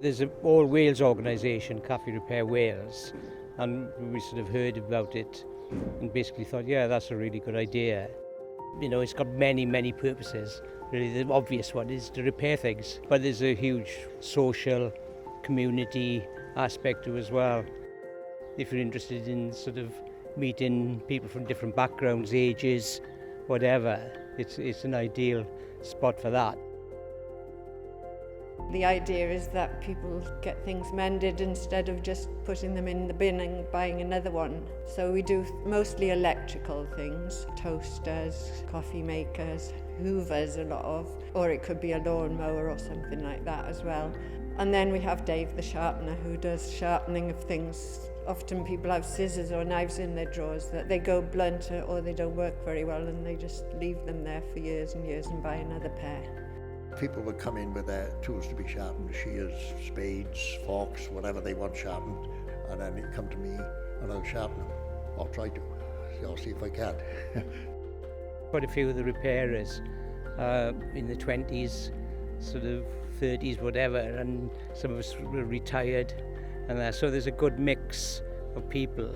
There's an all Wales organisation, Caffi Repair Wales, and we sort of heard about it and basically thought, yeah, that's a really good idea. You know, it's got many, many purposes. Really, the obvious one is to repair things, but there's a huge social, community aspect to it as well. If you're interested in sort of meeting people from different backgrounds, ages, whatever, it's an ideal spot for that. The idea is that people get things mended instead of just putting them in the bin and buying another one. So we do mostly electrical things, toasters, coffee makers, hoovers a lot of, or it could be a lawnmower or something like that as well. And then we have Dave the sharpener who does sharpening of things. Often people have scissors or knives in their drawers that they go blunt or they don't work very well and they just leave them there for years and years and buy another pair. People would come in with their tools to be sharpened, shears, spades, forks, whatever they want sharpened, and then they'd come to me and I'll sharpen them, or try to. I'll see if I can. Quite a few of the repairers in the 20s, sort of 30s, whatever, and some of us were retired, and so there's a good mix of people.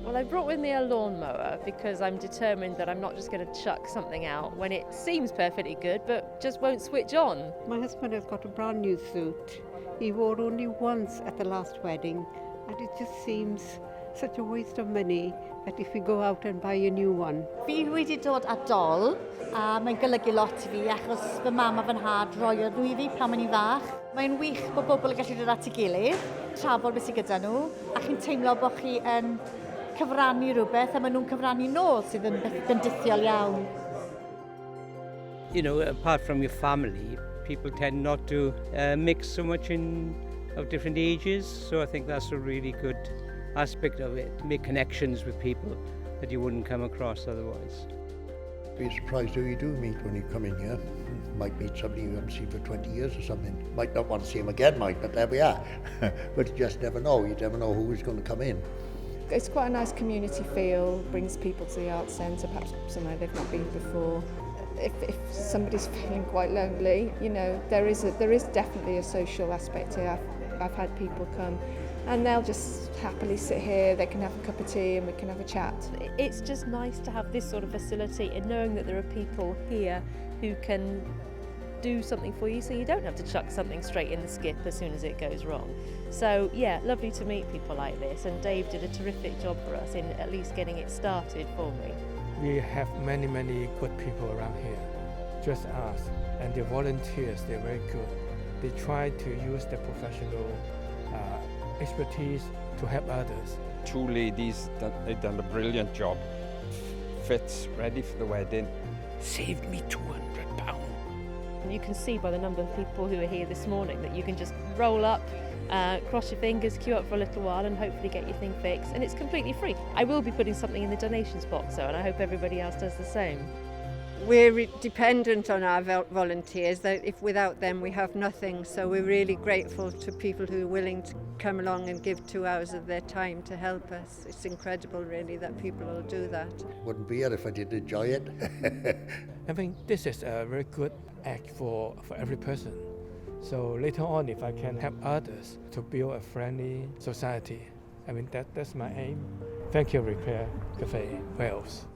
Well, I brought with me a lawnmower because I'm determined that I'm not just going to chuck something out when it seems perfectly good but just won't switch on. My husband has got a brand new suit. He wore only once at the last wedding, and it just seems such a waste of money that if we go out and buy a new one. Fi wedi dod â dol, a mae'n golygu lot i fi achos fy mam a fy nhad roiodd nhw i fi pan o'n i'n fach. Mae'n wych bod bobl yn gallu dod at ei gilydd, trafod beth sydd gyda nhw, a chi'n teimlo bod chi yn cyfrannu rhywbeth a maen nhw'n cyfrannu nôl sydd yn bendithiol iawn. You know, apart from your family, people tend not to mix so much of different ages, so I think that's a really good aspect of it, make connections with people that you wouldn't come across otherwise. Be surprised who you do meet when you come in here. You might meet somebody you haven't seen for 20 years or something. Might not want to see him again, but there we are. But you just never know. You never know who's going to come in. It's quite a nice community feel, brings people to the arts centre, perhaps somewhere they've not been before. If somebody's feeling quite lonely, you know, there is definitely a social aspect here. I've had people come and they'll just happily sit here, they can have a cup of tea and we can have a chat. It's just nice to have this sort of facility and knowing that there are people here who can do something for you so you don't have to chuck something straight in the skip as soon as it goes wrong. So yeah, lovely to meet people like this, and Dave did a terrific job for us in at least getting it started for me. We have many good people around here, just us, and the volunteers, they're very good. They try to use their professional expertise to help others. Two ladies they've done a brilliant job. Fits, ready for the wedding. Saved me £200. You can see by the number of people who are here this morning that you can just roll up, cross your fingers, queue up for a little while and hopefully get your thing fixed, and it's completely free. I will be putting something in the donations box though, and I hope everybody else does the same. We're dependent on our volunteers, that if without them we have nothing, so we're really grateful to people who are willing to come along and give 2 hours of their time to help us. It's incredible really that people will do that. Wouldn't be here if I didn't enjoy it. I think this is a very good act for every person. So later on, if I can help others to build a friendly society, I mean that's my aim. Thank you, Repair Cafe Wales.